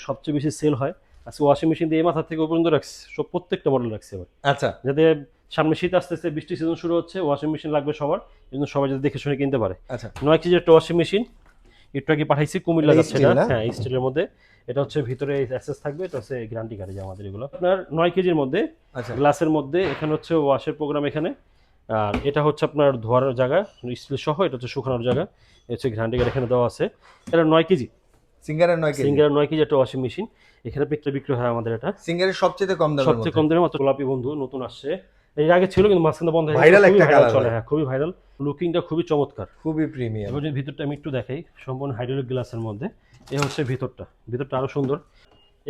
সবচেয়ে বেশি সেল হয়। আজকে ওয়াশিং মেশিন দিয়ে এই মাথা থেকে ওই পর্যন্ত রাখছি, সব প্রত্যেকটা মডেল রাখছি এবার, আচ্ছা যাতে সামনে শীত আসতেছে, বৃষ্টি সিজন শুরু হচ্ছে, ওয়াশিং মেশিন লাগবে সবার, এই জন্য সবাই যাতে দেখে শুনে কিনতে পারে। আচ্ছা 9 কেজি একটা ওয়াশিং মেশিন, একটু আগে পাঠাইছি, কুমিল্লা এটা যাচ্ছে স্টিল এটা, না? হ্যাঁ স্টিলের মধ্যে। এটা হচ্ছে ভিতরে অ্যাক্সেস থাকবে, এটা হচ্ছে গ্যারান্টি কার্ড যে আমাদের এগুলো আপনার 9 কেজির মধ্যে, আচ্ছা গ্লাসের মধ্যে। এখানে হচ্ছে ওয়াশের প্রোগ্রাম এখানে, আর এটা হচ্ছে আপনার ধোয়ার জায়গা স্টিল সহ, এটা হচ্ছে শুকানোর জায়গা, এটা হচ্ছে গ্যারান্টি কার্ড এখানে দেওয়া আছে। এটা 9 কেজি সিঙ্গারের 9 কেজি। সিঙ্গার 9 কেজি একটা ওয়াশিং মেশিন, এখানে পিকটা বিক্রি হয় আমাদের। এটা সিঙ্গারের সবচেয়ে কম দামের সবচেয়ে মধ্যে কম দামে, মাত্র গোলাপি বন্ধু নতুন আসছে, এর আগে ছিল কিন্তু মাঝখানে বন্ধ হয়ে গেছে, ভাইরাল খুবই একটা ভাইরাল কালার চলে, ভাই, হ্যাঁ খুবই ভাইরাল, লুকিংটা খুবই চমৎকার। খুবই প্রিমিয়াম। এবার যদি ভিতরটা আমি একটু দেখাই, সম্পূর্ণ হাইড্রোলিক গ্লাসের মধ্যে, এ হচ্ছে ভিতরটা, ভিতরটা আরো সুন্দর।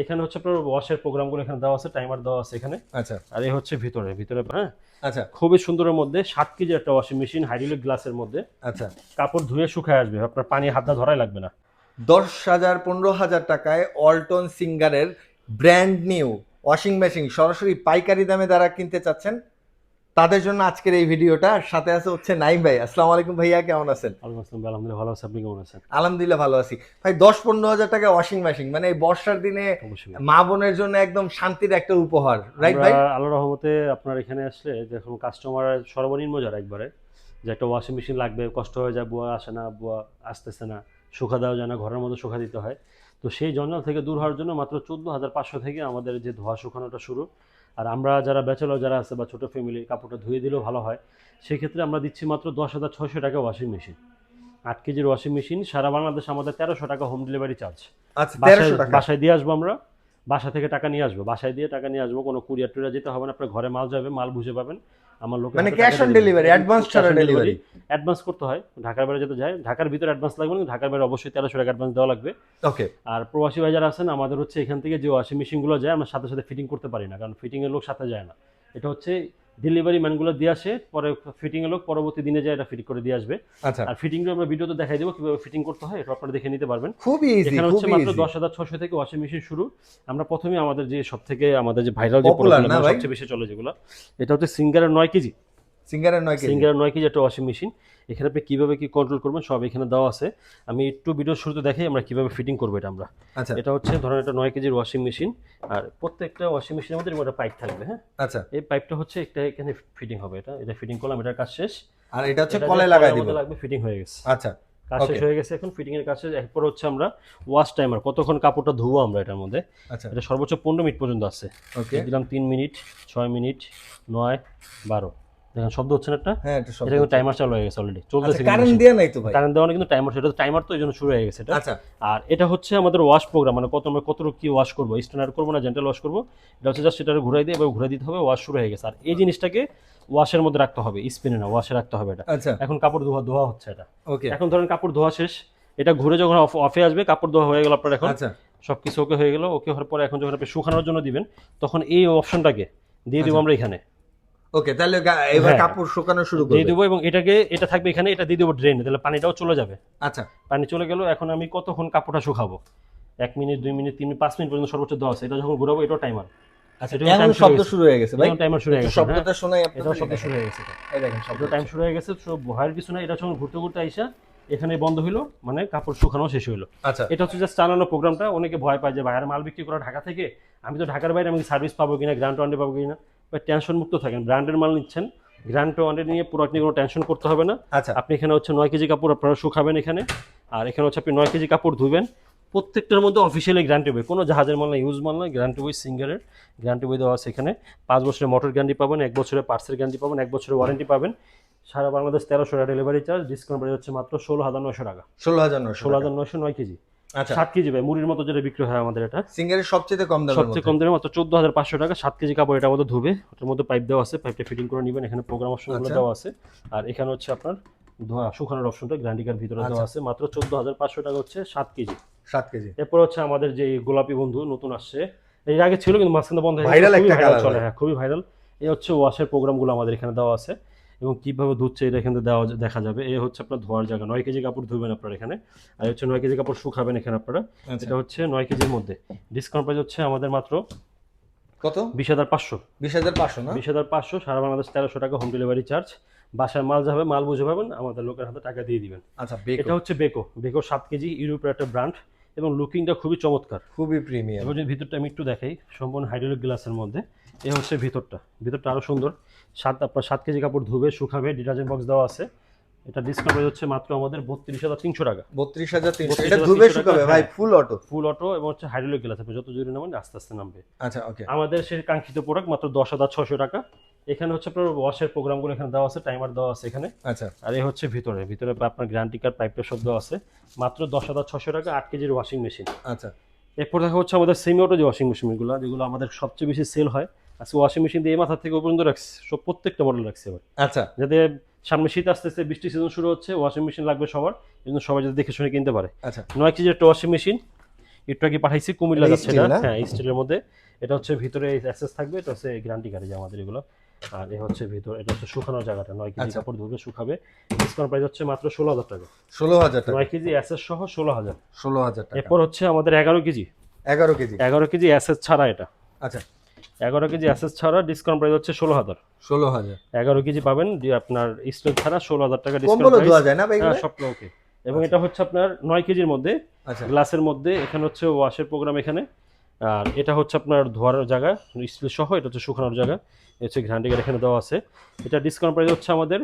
এখানে হচ্ছে আপনার ওয়াশের প্রোগ্রামগুলো এখানে দেওয়া আছে, টাইমার দেওয়া আছে এখানে। আচ্ছা আর এই হচ্ছে ভিতরে ভিতরে হ্যাঁ আচ্ছা খুবই সুন্দরের মধ্যে 7 কেজি একটা ওয়াশিং মেশিন, হাইড্রোলিক গ্লাসের মধ্যে, আচ্ছা। কাপড় ধুয়ে শুকায় আসবে, আপনার পানি হাত দা ধরাই লাগবে না। 10,000 15,000 টাকায় অল্টন সিঙ্গারের ব্র্যান্ড নিউ ওয়াশিং মেশিন সরাসরি পাইকারি দামে যারা কিনতে চাচ্ছেন তাদের জন্য আজকের এই ভিডিওটা। আর সাথে আছে হচ্ছে নাইম ভাই। আসসালামু আলাইকুম ভাইয়া, কেমন আছেন? আলহামদুলিল্লাহ ভালো আছে, আপনি কেমন আছেন? আলহামদুলিল্লাহ ভালো আছি ভাই। 10-15,000 টাকা ওয়াশিং মেশিন মানে এই বর্ষার দিনে অবশ্যই মা বোনের জন্য একদম শান্তির একটা উপহার, রাইট আমরা ভাই? আল্লাহর রহমতে আপনার এখানে আসলে দেখুন, কাস্টমার সর্বনিম্ন যারা একবারে, যে একটা ওয়াশিং মেশিন লাগবে, কষ্ট হয়ে যায়, বুয়া আসে না, বুয়া আসতেছে না, শুকা দেওয়া যায় না, ঘরের মধ্যে শুকা দিতে হয়, তো সেই জঞ্জাল থেকে দূর হওয়ার জন্য মাত্র 14,500 থেকে আমাদের যে ধোয়া শুকানোটা শুরু। আর আমরা যারা ব্যাচেলর যারা আছে বা ছোটো ফ্যামিলি, কাপড়টা ধুয়ে দিলেও ভালো হয়, সেক্ষেত্রে আমরা দিচ্ছি মাত্র 10,600 টাকা ওয়াশিং মেশিন। 8 কেজির ওয়াশিং মেশিন, সারা বাংলাদেশ আমাদের 1300 টাকা হোম ডেলিভারি চার্জ। আচ্ছা বাসায় 1300 টাকা। বাসায় দিয়ে আসবো আমরা, বাসা থেকে টাকা নিয়ে আসবো, বাসায় দিয়ে টাকা নিয়ে আসবো, কোনো কুরিয়ার টুরিয়ার যেতে হবে না, আপনার ঘরে মাল যাবে, মাল বুঝে পাবেন, আমার লোকের মানে হাতে ক্যাশ টাকা অন দিয়ে দিবেন। ডেলিভারি, অ্যাডভান্স ছাড়া ডেলিভারি। অ্যাডভান্স করতে হয়, ঢাকার বাইরে যেতে যায়, ঢাকার ভিতরে অ্যাডভান্স লাগবে না, ঢাকার বাইরে অবশ্যই 1300 টাকা অ্যাডভান্স দেওয়া লাগবে। ওকে আর প্রবাসী ভাই যারা আছেন, আমাদের হচ্ছে এখান থেকে যে ওয়াশিং মেশিনগুলো যায়, আমরা সাথে সাথে ফিটিং করতে পারি না, কারণ ফিটিংয়ের লোক সাথে যায় না, এটা হচ্ছে ডেলিভারি ম্যানগুলো দিয়ে আসে, পরে ফিটিংয়ের লোক পরবর্তী দিনে যায় এটা ফিট করে দিয়ে আসবে। আচ্ছা। আর ফিটিংটা আমরা ভিডিওতে দেখাই দেবো কিভাবে ফিটিং করতে হয়, এটা আপনারা দেখে নিতে পারবেন। খুবই ইজি, এখানে হচ্ছে খুবই মাত্র ইজি। 10,600 থেকে ওয়াশিং মেশিন শুরু। আমরা প্রথমে আমাদের যে সব থেকে আমাদের যে ভাইরাল যে পপুলার প্রোডাক্টগুলো না ভাই? সবচেয়ে বেশি চলে যেগুলো, এটা হচ্ছে সিঙ্গারের 9 কেজি, সিঙ্গারের 9 কেজি। সিঙ্গারের 9 কেজি একটা ওয়াশিং মেশিন। এখানে আপনি কীভাবে কী কন্ট্রোল করবেন সব এখানে দেওয়া আছে, আমি একটু ভিডিও শুরুতে দেখাই আমরা কীভাবে ফিটিং করবো এটা আমরা। আচ্ছা এটা হচ্ছে ধরেন এটা 9 কেজির ওয়াশিং মেশিন, আর প্রত্যেকটা ওয়াশিং মেশিনের মধ্যে এরকম একটা পাইপ থাকবে, হ্যাঁ আচ্ছা। এই পাইপটা হচ্ছে একটা এখানে ফিটিং হবে, এটা এটা ফিটিং করলাম, এটার কাজ শেষ। আর এটা হচ্ছে এটা কলে just লাগাই কলের দিব। মধ্যে লাগবে, ফিটিং হয়ে গেছে, আচ্ছা কাজ শেষ ওকে হয়ে গেছে। এখন ফিটিং এর কাজ শেষ, এরপর হচ্ছে আমরা ওয়াশ টাইমার, কতক্ষণ কাপড়টা ধুবো আমরা এটার মধ্যে, আচ্ছা এটা সর্বোচ্চ 15 মিনিট পর্যন্ত আছে। ওকে। দিলাম 3 মিনিট, 6 মিনিট, 9, 12, দেখেন শব্দ হচ্ছে না একটা, হ্যাঁ এটা সব। এটা কিন্তু টাইমার চালু হয়ে গেছে অলরেডি, আচ্ছা চলতেছে কারেন্ট দিয়ে নাই তো ভাই? কারেন্ট দেওয়া না, কিন্তু টাইমার, সেটা টাইমার তো এই জন্য শুরু হয়ে গেছে এটা। আচ্ছা আর এটা হচ্ছে আমাদের ওয়াশ প্রোগ্রাম, মানে কত আমরা কতটুকু কি ওয়াশ করবো, স্ট্যান্ডার্ড করবো না জেন্টাল ওয়াশ করবো, এটা হচ্ছে জাস্ট সেটা ঘুরাই দিয়ে এবার ঘুরাই দিতে হবে, ওয়াশ শুরু হয়ে গেছে। আর এই জিনিসটাকে ওয়াশের মধ্যে রাখতে হবে, স্পিনে না, ওয়াশে রাখতে হবে এটা। আচ্ছা এখন কাপড় ধোয়া ধোয়া হচ্ছে এটা, ওকে এখন ধরেন কাপড় ধোয়া শেষ, এটা ঘুরে যখন অফে আসবে, কাপড় ধোয়া হয়ে গেল আপনার, এখন আচ্ছা সবকিছু ওকে হয়ে গেল। ওকে হওয়ার পরে এখন যখন আপনি শুকানোর জন্য দিবেন, তখন এই অপশনটাকে দিয়ে দেবো আচ্ছা। আমরা এখানে, ওকে তাহলে এবার হ্যাঁ, কাপড় শুকানো শুরু দিয়ে করবে। দেবো, এবং এটাকে এটা থাকবে এখানে, এটা দিয়ে দেবো ড্রেনে, তাহলে পানিটাও চলে যাবে। আচ্ছা পানি চলে গেল, এখন আমি কতক্ষণ কাপড়টা শুকাবো, 1 মিনিট, 2 মিনিট, 3 মিনিট, 5 মিনিট পর্যন্ত সর্বোচ্চ দেওয়া আছে। এটা যখন ঘুরাবো, এটাও টাইমার, আচ্ছা। এটাও এখন টাইম শব্দ শুরু হয়ে গেছে ভাই। টাইমার শুরু হয়ে গেছে, শব্দটা শোনাই এটাও আপনাদের। শব্দ শুরু হয়ে গেছে, এই দেখেন শব্দ টাইম শুরু হয়ে গেছে। সব ভয়ের কিছু নাই, এটা যখন ঘুরতে ঘুরতে আইসা এখানে বন্ধ হইলো, মানে কাপড় শুকানো শেষ হইলো। আচ্ছা এটা হচ্ছে জাস্ট চালানো প্রোগ্রামটা। অনেকে ভয় পায় যে বাইরে মাল বিক্রি করা ঢাকা থেকে, আমি তো ঢাকার বাইরে, আমি সার্ভিস পাবো কিনা, গ্রান্ট ওয়ারেন্টি পাবো কিনা, বা টেনশন মুক্ত থাকেন, ব্র্যান্ডের মাল নিচ্ছেন, গ্রান্ট ওয়ারেন্টি নিয়ে পুরো আপনি কোনো টেনশন করতে হবে না। আচ্ছা আপনি এখানে হচ্ছে 9 কেজি কাপড় আপনারা শুকাবেন এখানে, আর এখানে হচ্ছে আপনি 9 কেজি কাপড় ধুবেন, প্রত্যেকটার মধ্যে অফিসিয়ালি গ্যারান্টি বই, কোনো জাহাজের মাল না, ইউজ মাল না, গ্যারান্টি বই, সিঙ্গারের গ্যারান্টি বই দেওয়া আছে এখানে। 5 বছরের মোটর গ্যারান্টি পাবেন, 1 বছরের পার্টসের গ্যারান্টি পাবেন, 1 বছরের ওয়ারেন্টি পাবেন। সারা বাংলাদেশ 1300 টাকা ডেলিভারি চার্জ, ডিসকাউন্ট প্রাইস হচ্ছে মাত্র 16,900 টাকা। 16,900। 16,900 9 কেজি, আচ্ছা 7 কেজি ভাই, মুড়ির মতো যেটা বিক্রি হয় আমাদের, এটা সিঙ্গারের সবচেয়ে কম দামের সবচেয়ে কম দামে মাত্র 14,500 টাকা। 7 কেজি কাপড় এটার মধ্যে ধুবে, ওটার মধ্যে পাইপ দেওয়া আছে, পাইপটা ফিটিং করে নেবেন, এখানে প্রোগ্রাম অপশনগুলো আচ্ছা। দেওয়া আছে। আর এখানে হচ্ছে আপনার ধোয়া শুকানোর অপশনটা গ্যারান্টি কার্ড ভিতরে দেওয়া আছে, মাত্র 14,500 টাকা হচ্ছে 7 কেজি। 7 কেজি। এরপর হচ্ছে আমাদের যে গোলাপি বন্ধু নতুন আসছে, এর আগে ছিল কিন্তু মাঝখানে বন্ধ হয়ে গেছে, ভাইরাল খুবই একটা ভাইরাল কালার চলে, ভাই। হ্যাঁ খুবই ভাইরাল। এই হচ্ছে ওয়াশের প্রোগ্রামগুলো আমাদের এখানে দেওয়া আছে, এবং কিভাবে ধুচ্ছে এটা এখানে দেওয়া দেখা যাবে। এই হচ্ছে আপনার ধোয়ার জায়গা, 9 কেজি কাপড় ধুবেন আপনারা এখানে, আর হচ্ছে 9 কেজি কাপড় শুকাবেন এখানে আপনারা। আচ্ছা এটা হচ্ছে 9 কেজির মধ্যে, ডিসকাউন্ট প্রাইস হচ্ছে আমাদের মাত্র কত? 20,500। 20,500 না? 20,500, সারা বাংলাদেশ 1300 টাকা হোম ডেলিভারি চার্জ। বাসায় মাল যাবে, মাল বুঝে পাবেন, আমাদের লোকের হাতে টাকা দিয়ে দিবেন। আচ্ছা বেকো। এটা হচ্ছে বেকো, বেকো 7 কেজি, ইউরোপের একটা ব্র্যান্ড, এবং লুকিংটা খুবই চমৎকার। খুবই প্রিমিয়াম। এবং যদি ভিতরটা আমি একটু দেখাই, সম্পূর্ণ হাইড্রোলিক গ্লাসের মধ্যে। এই হচ্ছে ভিতরটা আরও সুন্দর। আপনার 7 কেজি কাপড় ধুবে শুকাবে, ডিটারজেন্ট বক্স দেওয়া আছে। এটা ডিসকাউন্ট প্রাইস হচ্ছে মাত্র আমাদের 32,300 টাকা। 32,300 এটা ধুবে শুকাবে ভাই, ফুল অটো। ফুল অটো এবং হচ্ছে হাইড্রোলিক গ্লাস, আপনি যত জোরে নামেন আস্তে আস্তে নামবে। আচ্ছা ওকে। আমাদের সেই কাঙ্ক্ষিত প্রোডাক্ট মাত্র 10,600 টাকা। এখানে হচ্ছে আপনার ওয়াশের প্রোগ্রামগুলো এখানে দেওয়া আছে, টাইমার দেওয়া আছে এখানে। আচ্ছা আর এই হচ্ছে ভিতরে আপনার গ্যারান্টি কার্ড, পাইপটা সব দেওয়া আছে। মাত্র 10,600 টাকা 8 কেজির ওয়াশিং মেশিন। আচ্ছা এরপর দেখা হচ্ছে আমাদের সেমি অটো যে ওয়াশিং মেশিনগুলো, যেগুলো আমাদের সবচেয়ে বেশি সেল হয়। আজকে ওয়াশিং মেশিন দিয়ে এই মাথা থেকে পর্যন্ত রাখছি, সব প্রত্যেকটা মডেল রাখছি এবার। আচ্ছা যাতে সামনে শীত আসতেছে, বৃষ্টি সিজন শুরু হচ্ছে, ওয়াশিং মেশিন লাগবে সবার, এই জন্য সবাই যাতে দেখে শুনে কিনতে পারে। আচ্ছা 9 কেজির একটা ওয়াশিং মেশিন, একটু আগে পাঠাইছি, কুমিল্লা এটা যাচ্ছে steel এটা। না? হ্যাঁ, স্টিলের মধ্যে। এটা হচ্ছে ভিতরে অ্যাক্সেস থাকবে, এটা হচ্ছে গ্যারান্টি কার্ড যে আমাদের এগুলো। আর এই হচ্ছে ভিতর, এটা হচ্ছে শুকানোর জায়গাটা, 9 কেজি আচ্ছা। কাপড় ধুবে শুকাবে। ডিসকাউন্ট প্রাইস হচ্ছে মাত্র 16,000 টাকা। 16,000 টাকা। 9 কেজি অ্যাক্সেস সহ 16,000। 16,000 টাকা। এরপর হচ্ছে আমাদের 11 কেজি 11 কেজি। 11 কেজি অ্যাসেস ছাড়া এটা। আচ্ছা 11 কেজি অ্যাসেস ছাড়া ডিসকাউন্ট প্রাইস হচ্ছে 16,000। 16,000। 11 কেজি পাবেন আপনার স্টোর ছাড়া 16,000 টাকা ডিসকাউন্ট কম্বলও প্রাইস। ধোয়া যায় না ভাই হ্যাঁ, এগুলো? সব ওকে। এবং এটা হচ্ছে আপনার 9 কেজির মধ্যে, আচ্ছা গ্লাসের মধ্যে। এখানে হচ্ছে ওয়াশের প্রোগ্রাম এখানে। আর এটা হচ্ছে আপনার ধোয়ার জায়গা, স্টিল সহ। এটা হচ্ছে শুকানোর জায়গা, এটা হচ্ছে গ্যারান্টি কার্ড এখানে দেওয়া আছে। এটা ডিসকাউন্ট প্রাইস হচ্ছে আমাদের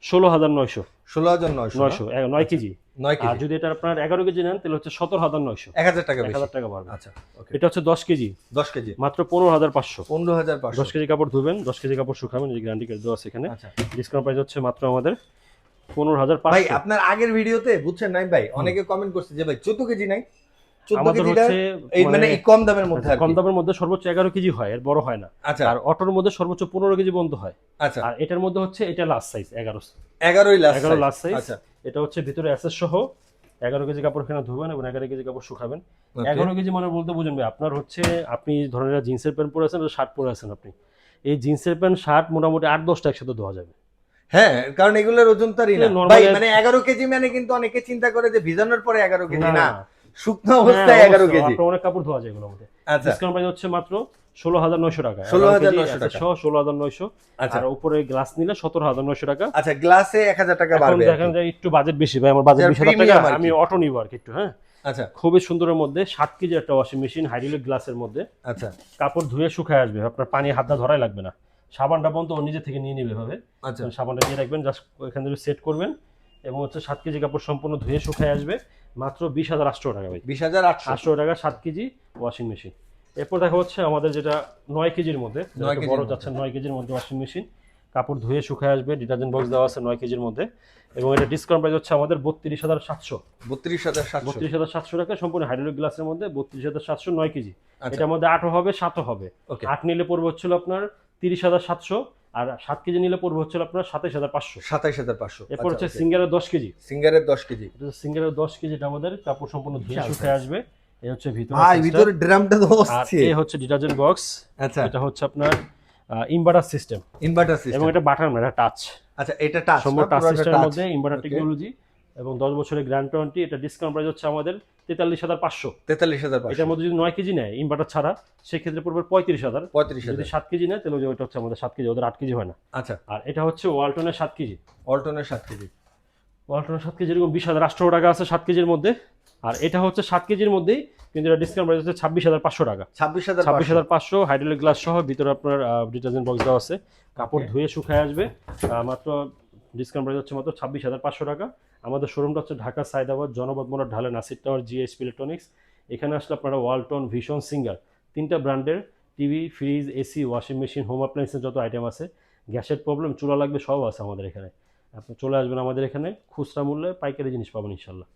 16,900। 16,900 9 কেজি। 9 আর কেজি যদি এটা আপনার 11 কেজি নেন তাহলে হচ্ছে 17,900। 1000 টাকা বেশি। 1,000 টাকা বাড়বে। আচ্ছা ওকে। এটা হচ্ছে 10 কেজি 10 কেজি মাত্র 15,500। 15,500। 10 কেজি কাপড় ধুবেন, 10 কেজি কাপড় শুকাবেন, যে গ্যারান্টি কার্ড দেওয়া আছে এখানে। আচ্ছা ডিসকাউন্ট প্রাইস হচ্ছে মাত্র আমাদের ভাই 15,500। আপনার আগের ভিডিওতে বুঝছেন নাই ভাই, অনেকে কমেন্ট করছে যে ভাই 14 কেজি নাই। 14 আমাদের কেজিটা হচ্ছে এই মানে এই কম দামের মধ্যে আর কম কি। দামের মধ্যে সর্বোচ্চ 11 কেজি হয়, এর বড় হয় না। আচ্ছা আর অটোর মধ্যে সর্বোচ্চ 15 কেজি পর্যন্ত হয়। আচ্ছা আর এটার মধ্যে হচ্ছে এটা লাস্ট সাইজ 11 11ই লাস্ট 11 লাস্ট সাইজ। আচ্ছা এটা হচ্ছে ভিতরে অ্যাসেস সহ 11 কেজি কাপড় এখানে ধুবেন এবং 11 কেজি কাপড় শুকাবেন। Okay. 11 কেজি মানে বলতে বুঝুন ভাই, আপনার হচ্ছে আপনি ধরেন জিন্সের প্যান্ট পরে আছেন, শার্ট পরে আছেন, আপনি এই জিন্সের প্যান্ট শার্ট মোটামুটি 8-10টা একসাথে ধোয়া যাবে। হ্যাঁ, কারণ এগুলোর ওজন তারই না normal ভাই, এর- মানে 11 কেজি মানে কিন্তু অনেকে চিন্তা করে যে ভিজানোর পরে 11 কেজি, না না। শুকনো অবস্থায় 11 কেজি। আপনার অনেক কাপড় ধোয়া যায় এগুলোর মধ্যে। আচ্ছা ডিসকাউন্ট প্রাইস হচ্ছে মাত্র 16,900 টাকা। 16,900 টাকা। সহ 16,900। আচ্ছা আর উপরে গ্লাস নিলে 17,900 টাকা। আচ্ছা গ্লাসে 1000 টাকা এখন বাড়বে আর দেখেন কি। যে একটু বাজেট বেশি ভাই, আমার বাজেট যার 20,000 premium টাকা, আর কি। আমি অটো নিব আর কি একটু। হ্যাঁ, আচ্ছা খুবই সুন্দরের মধ্যে 7 কেজি একটা ওয়াশিং মেশিন, হাইড্রোলিক গ্লাসের মধ্যে। আচ্ছা কাপড় ধুয়ে শুকায় আসবে, আপনার পানি হাত দিয়ে ধরাই লাগবে না। সাবানটা পর্যন্ত ও নিজে থেকে নিয়ে নেবে এভাবে। আচ্ছা সাবানটা দিয়ে রাখবেন, জাস্ট এখান থেকে সেট করবেন এবং হচ্ছে 7 কেজি কাপড় সম্পূর্ণ ধুয়ে শুকায় আসবে মাত্র 20,800 টাকা ভাই। 20,800। 800 টাকা 7 কেজি ওয়াশিং মেশিন। এরপর দেখা হচ্ছে আমাদের যেটা 9 কেজির মধ্যে, 9 কেজির বড় মধ্যে। যাচ্ছে 9 কেজির মধ্যে ওয়াশিং মেশিন। কাপড় ধুয়ে শুকায় আসবে, ডিটারজেন্ট বক্স দেওয়া আছে 9 কেজির মধ্যে। এবং এটা ডিসকাউন্ট প্রাইস হচ্ছে আমাদের 32,700। 32,700। 32,700 টাকা সম্পূর্ণ হাইড্রোলিক গ্লাসের মধ্যে, 32,700 9 কেজি। আচ্ছা এটার মধ্যে 8 হবে 7 হবে। ওকে 8 নিলে পড়বে হচ্ছিল আপনার 30,700, আর 7 কেজি নিলে পড়বে হচ্ছিল আপনার 27,500। 27,500। এরপর হচ্ছে সিঙ্গারের 10 কেজি। সিঙ্গারের 10 কেজি। এটা সিঙ্গারের 10 কেজিটা আমাদের কাপড় সম্পূর্ণ ধুয়ে বিশাল শুকায় আসবে। এই হচ্ছে ভিতরে ভাই size টা। ভিতরে ড্রামটা তো আর হচ্ছে। এই হচ্ছে ডিটারজেন্ট বক্স। আচ্ছা এটা হচ্ছে আপনার ইনভার্টার সিস্টেম ইনভার্টার এবং সিস্টেম। এটা বাটন, এটা টাচ, আচ্ছা এটা টাচ, সম্পূর্ণ টাচ পুরোটা সিস্টেমের টাচ। মধ্যে ইনভার্টার Okay. টেকনোলজি এবং 10 বছরের গ্যারান্টি ওয়ারেন্টি। এটা ডিসকাউন্ট প্রাইস হচ্ছে আমাদের 43,500। 43,500। এটার মধ্যে যদি 9 কেজি নেয় ইনভার্টার ছাড়া, সেক্ষেত্রে পড়বে 35,000। যদি 35,000। 7 কেজি নেয় তাহলে ওইটা হচ্ছে আমাদের 7 কেজি, ওদের 8 কেজি হয় না। আচ্ছা আর এটা হচ্ছে ওয়ালটনের 7 কেজি। অল্টনের 7 কেজি। ওয়ালটনের 7 কেজি এরকম 20,800 টাকা আছে 7 কেজির মধ্যে। আর এটা হচ্ছে 7 কেজির মধ্যেই, কিন্তু এটা ডিসকাউন্ট প্রাইস হচ্ছে 26,500 টাকা। 26,500। 26,500 হাইড্রোলিক গ্লাস সহ, ভিতরে আপনার ডিটারজেন্ট বক্স দেওয়া আছে। কাপড় Okay. ধুয়ে শুকায় আসবে। মাত্র ডিসকাউন্ট প্রাইস হচ্ছে মাত্র 26,500 টাকা। আমাদের শোরুমটা হচ্ছে ঢাকা সায়দাবাদ, জনপদ মোড়, ঢালে নাসির টাওয়ার, জিএসপি ইলেকট্রনিক্স। এখানে আসলে আপনারা ওয়ালটন, ভিশন, সিঙ্গার 3টা ব্র্যান্ডের TV, fridge, AC, washing machine, home অ্যাপ্লায়েন্সের যত আইটেম আছে, গ্যাসের প্রবলেম, চুলা লাগবে, সব আছে আমাদের এখানে। আপনি চলে আসবেন আমাদের এখানে, খুচরা মূল্যে পাইকারি জিনিস পাবেন ইনশাল্লাহ।